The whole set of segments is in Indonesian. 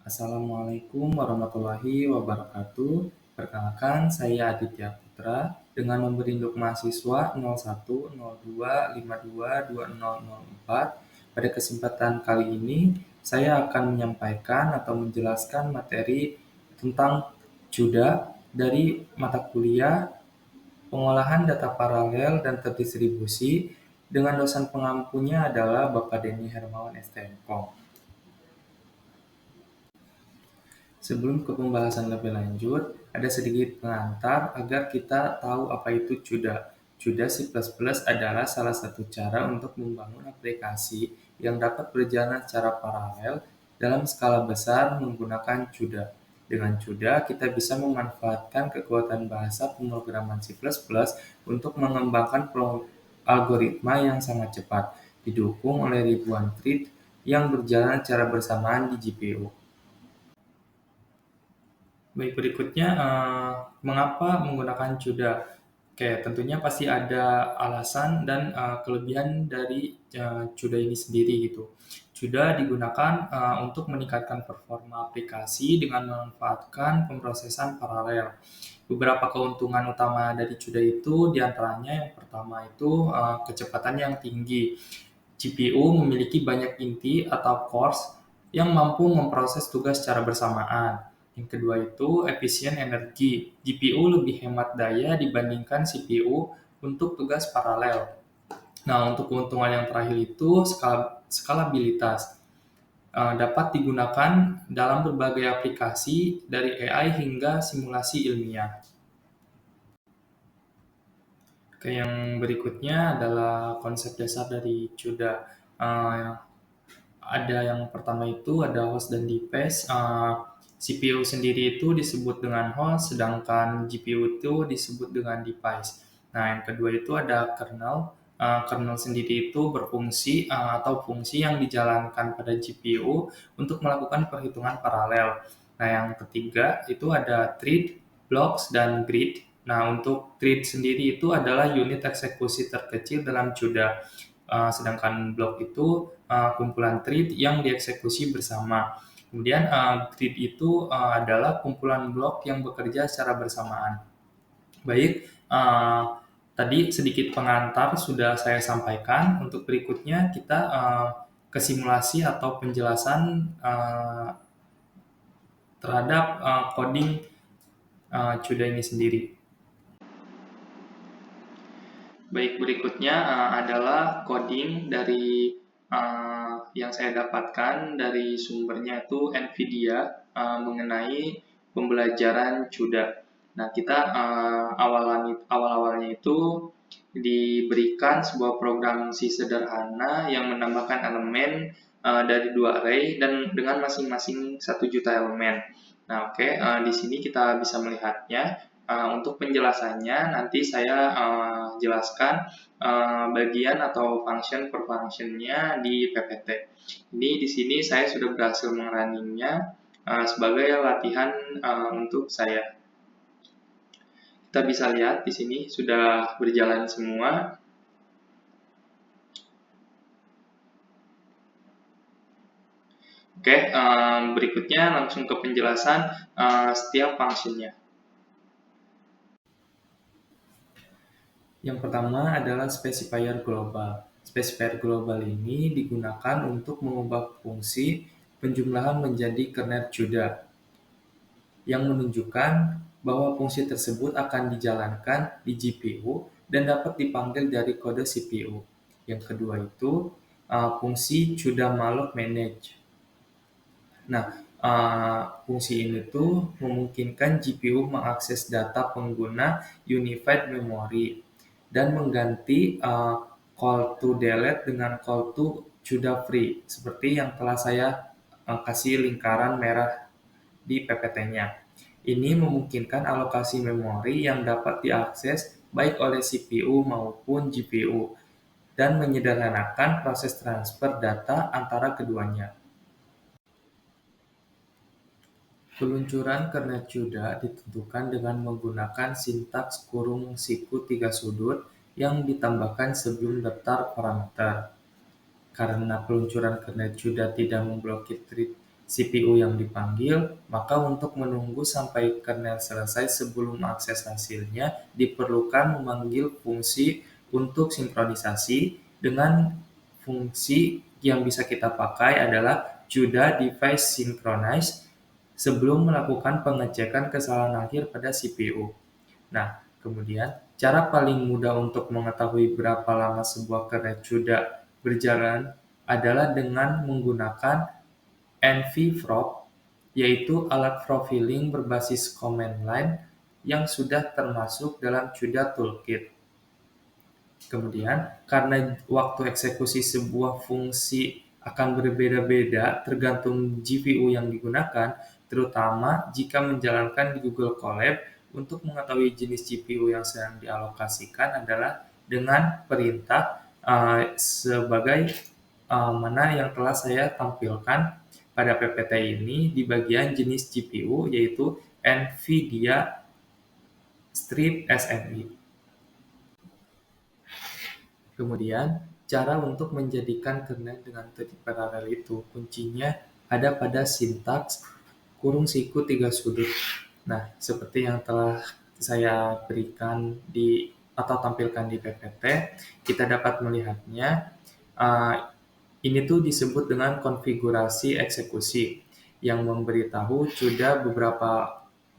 Assalamualaikum warahmatullahi wabarakatuh. Perkenalkan, saya Aditya Putra dengan nomor induk mahasiswa 0102522004. Pada kesempatan kali ini, saya akan menyampaikan atau menjelaskan materi tentang CUDA dari mata kuliah Pengolahan Data Paralel dan Terdistribusi dengan dosen pengampunya adalah Bapak Denny Hermawan STMKOM. Sebelum ke pembahasan lebih lanjut, ada sedikit pengantar agar kita tahu apa itu CUDA. CUDA C++ adalah salah satu cara untuk membangun aplikasi yang dapat berjalan secara paralel dalam skala besar menggunakan CUDA. Dengan CUDA, kita bisa memanfaatkan kekuatan bahasa pemrograman C++ untuk mengembangkan algoritma yang sangat cepat, didukung oleh ribuan thread yang berjalan secara bersamaan di GPU. Baik, berikutnya mengapa menggunakan CUDA? Oke, tentunya pasti ada alasan dan kelebihan dari CUDA ini sendiri gitu. CUDA digunakan untuk meningkatkan performa aplikasi dengan memanfaatkan pemrosesan paralel. Beberapa keuntungan utama dari CUDA itu diantaranya yang pertama itu kecepatan yang tinggi. GPU memiliki banyak inti atau cores yang mampu memproses tugas secara bersamaan. Yang kedua itu efisien energi. GPU lebih hemat daya dibandingkan CPU untuk tugas paralel. Nah, untuk keuntungan yang terakhir itu skalabilitas. Dapat digunakan dalam berbagai aplikasi dari AI hingga simulasi ilmiah. Oke, yang berikutnya adalah konsep dasar dari CUDA. Ada yang pertama itu ada host dan device. CPU sendiri itu disebut dengan host, sedangkan GPU itu disebut dengan device. Nah, yang kedua itu ada kernel. Kernel sendiri itu berfungsi atau fungsi yang dijalankan pada GPU untuk melakukan perhitungan paralel. Nah, yang ketiga itu ada thread, blocks, dan grid. Nah, untuk thread sendiri itu adalah unit eksekusi terkecil dalam CUDA. Sedangkan block itu kumpulan thread yang dieksekusi bersama. Kemudian grid itu adalah kumpulan blok yang bekerja secara bersamaan. Baik, tadi sedikit pengantar sudah saya sampaikan. Untuk berikutnya kita ke simulasi atau penjelasan terhadap coding CUDA ini sendiri. Baik, berikutnya adalah coding dari yang saya dapatkan dari sumbernya itu NVIDIA mengenai pembelajaran CUDA. Nah, kita awal-awalnya itu diberikan sebuah program C sederhana yang menambahkan elemen dari 2 array dan dengan masing-masing 1 juta elemen. Nah, oke, di sini kita bisa melihatnya. Untuk penjelasannya nanti saya jelaskan bagian atau function per functionnya di PPT. Ini di sini saya sudah berhasil menguranginya sebagai latihan untuk saya. Kita bisa lihat di sini sudah berjalan semua. Oke, berikutnya langsung ke penjelasan setiap functionnya. Yang pertama adalah specifier global. Specifier global ini digunakan untuk mengubah fungsi penjumlahan menjadi kernel CUDA yang menunjukkan bahwa fungsi tersebut akan dijalankan di GPU dan dapat dipanggil dari kode CPU. Yang kedua itu fungsi CUDA malloc manage. Nah, fungsi ini tuh memungkinkan GPU mengakses data pengguna unified memory dan mengganti call to delete dengan call to CUDA free seperti yang telah saya kasih lingkaran merah di PPT-nya. Ini memungkinkan alokasi memori yang dapat diakses baik oleh CPU maupun GPU dan menyederhanakan proses transfer data antara keduanya. Peluncuran kernel CUDA ditentukan dengan menggunakan sintaks kurung siku 3 sudut yang ditambahkan sebelum daftar parameter. Karena peluncuran kernel CUDA tidak memblokir thread CPU yang dipanggil, maka untuk menunggu sampai kernel selesai sebelum akses hasilnya, diperlukan memanggil fungsi untuk sinkronisasi. Dengan fungsi yang bisa kita pakai adalah CUDA device synchronize sebelum melakukan pengecekan kesalahan akhir pada CPU. Nah, kemudian cara paling mudah untuk mengetahui berapa lama sebuah kernel CUDA berjalan adalah dengan menggunakan NVFrog, yaitu alat profiling berbasis command line yang sudah termasuk dalam CUDA Toolkit. Kemudian, karena waktu eksekusi sebuah fungsi akan berbeda-beda tergantung GPU yang digunakan, terutama jika menjalankan di Google Colab. Untuk mengetahui jenis GPU yang sedang dialokasikan adalah dengan perintah sebagai mana yang telah saya tampilkan pada PPT ini di bagian jenis GPU, yaitu NVIDIA Street SMI. Kemudian, cara untuk menjadikan kernel dengan thread paralel itu kuncinya ada pada sintaks kurung siku 3 sudut. Nah, seperti yang telah saya berikan atau tampilkan di PPT, kita dapat melihatnya. Ini tuh disebut dengan konfigurasi eksekusi yang memberitahu sudah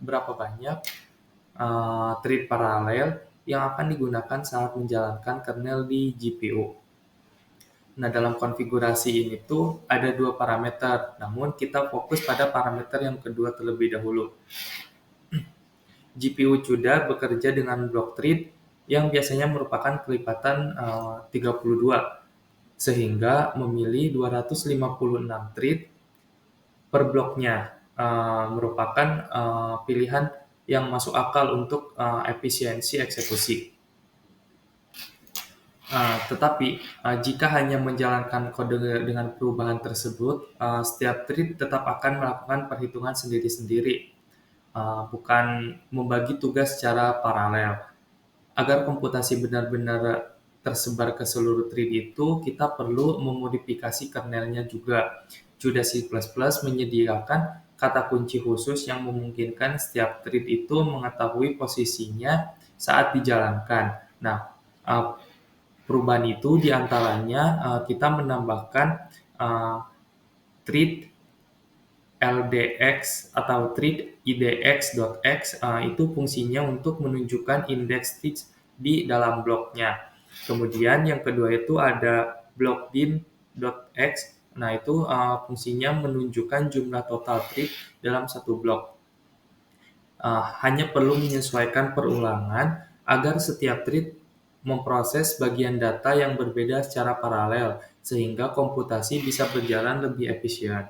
berapa banyak thread paralel yang akan digunakan saat menjalankan kernel di GPU. Nah, dalam konfigurasi ini tuh ada dua parameter, namun kita fokus pada parameter yang kedua terlebih dahulu. GPU CUDA bekerja dengan blok thread yang biasanya merupakan kelipatan 32, sehingga memilih 256 thread per bloknya, merupakan pilihan yang masuk akal untuk efisiensi eksekusi. Tetapi jika hanya menjalankan kode dengan perubahan tersebut, setiap thread tetap akan melakukan perhitungan sendiri-sendiri, bukan membagi tugas secara paralel. Agar komputasi benar-benar tersebar ke seluruh thread itu, kita perlu memodifikasi kernelnya juga. CUDA C++ menyediakan kata kunci khusus yang memungkinkan setiap thread itu mengetahui posisinya saat dijalankan. Nah, perubahan itu diantaranya kita menambahkan thread LDX atau thread IDX.X, itu fungsinya untuk menunjukkan indeks thread di dalam bloknya. Kemudian yang kedua itu ada blockdim.x. Nah, itu fungsinya menunjukkan jumlah total thread dalam satu blok. Hanya perlu menyesuaikan perulangan agar setiap thread memproses bagian data yang berbeda secara paralel, sehingga komputasi bisa berjalan lebih efisien.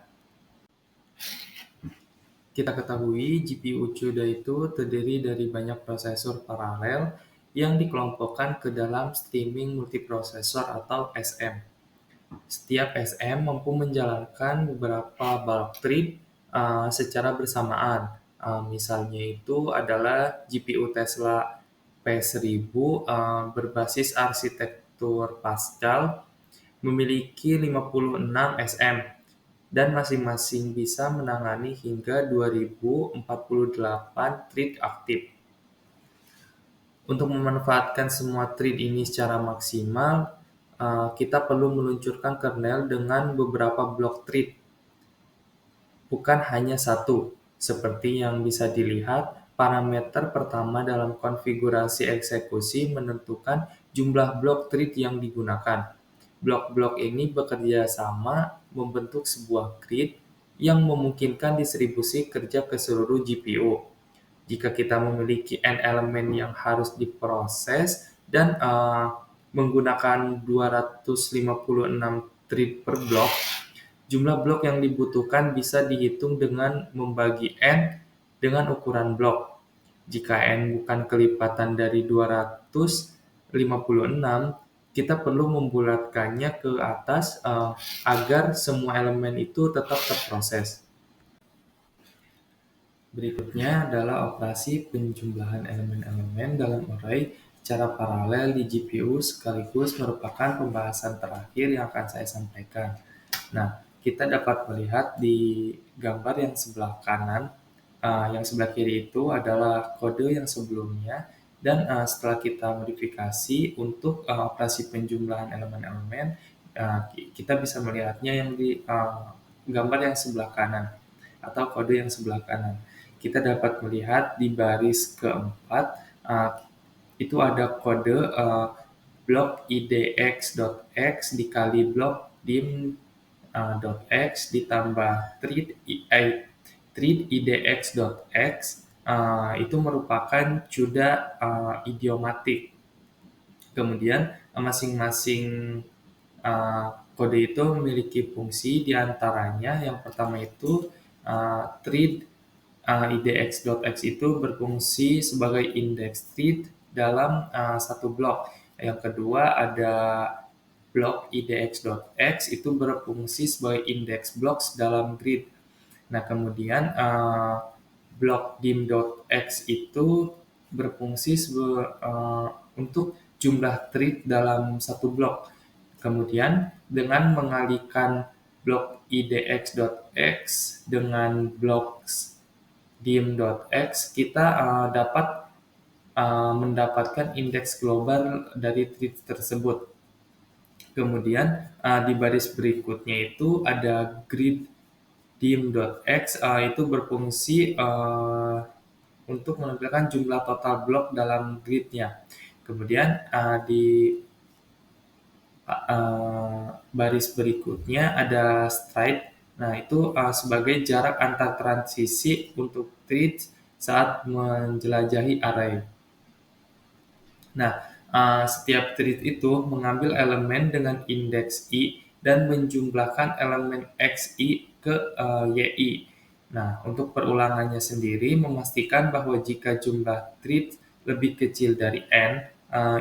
Kita ketahui GPU CUDA itu terdiri dari banyak prosesor paralel yang dikelompokkan ke dalam streaming multiprosesor atau SM. Setiap SM mampu menjalankan beberapa bulk thread secara bersamaan. Misalnya itu adalah GPU Tesla P1000 berbasis arsitektur Pascal memiliki 56 SM dan masing-masing bisa menangani hingga 2048 thread aktif. Untuk memanfaatkan semua thread ini secara maksimal, kita perlu meluncurkan kernel dengan beberapa blok thread, bukan hanya satu. Seperti yang bisa dilihat, parameter pertama dalam konfigurasi eksekusi menentukan jumlah blok thread yang digunakan. Blok-blok ini bekerja sama membentuk sebuah grid yang memungkinkan distribusi kerja ke seluruh GPU. Jika kita memiliki n elemen yang harus diproses dan menggunakan 256 thread per blok, jumlah blok yang dibutuhkan bisa dihitung dengan membagi n dengan ukuran blok. Jika n bukan kelipatan dari 256, kita perlu membulatkannya ke atas agar semua elemen itu tetap terproses. Berikutnya adalah operasi penjumlahan elemen-elemen dalam array secara paralel di GPU sekaligus merupakan pembahasan terakhir yang akan saya sampaikan. Nah, kita dapat melihat di gambar yang sebelah kanan, yang sebelah kiri itu adalah kode yang sebelumnya, dan setelah kita modifikasi untuk operasi penjumlahan elemen-elemen, kita bisa melihatnya yang di gambar yang sebelah kanan atau kode yang sebelah kanan. Kita dapat melihat di baris keempat itu ada kode blok idx.x dikali blok dim.x ditambah treat idx.x, itu merupakan CUDA idiomatik. Kemudian masing-masing kode itu memiliki fungsi, diantaranya yang pertama itu treat idx.x itu berfungsi sebagai index treat dalam satu blok. Yang kedua ada blok idx.x itu berfungsi sebagai index blocks dalam grid. Nah, kemudian blok dim.x itu berfungsi untuk jumlah thread dalam satu blok. Kemudian dengan mengalihkan blok idx.x dengan blok dim.x, kita dapat mendapatkan indeks global dari thread tersebut. Kemudian di baris berikutnya itu ada grid dim.x, itu berfungsi untuk menampilkan jumlah total blok dalam gridnya. Kemudian di baris berikutnya ada stride. Nah, itu sebagai jarak antar transisi untuk thread saat menjelajahi array. Nah, setiap thread itu mengambil elemen dengan indeks i dan menjumlahkan elemen xi ke yi. Nah, untuk perulangannya sendiri memastikan bahwa jika jumlah thread lebih kecil dari n,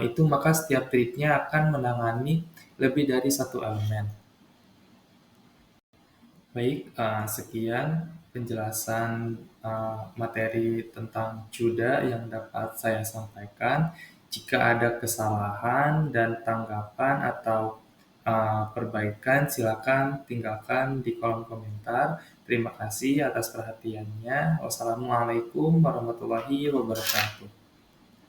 itu maka setiap thread-nya akan menangani lebih dari satu elemen. Baik, sekian penjelasan materi tentang CUDA yang dapat saya sampaikan. Jika ada kesalahan dan tanggapan atau perbaikan, silakan tinggalkan di kolom komentar. Terima kasih atas perhatiannya. Wassalamualaikum warahmatullahi wabarakatuh.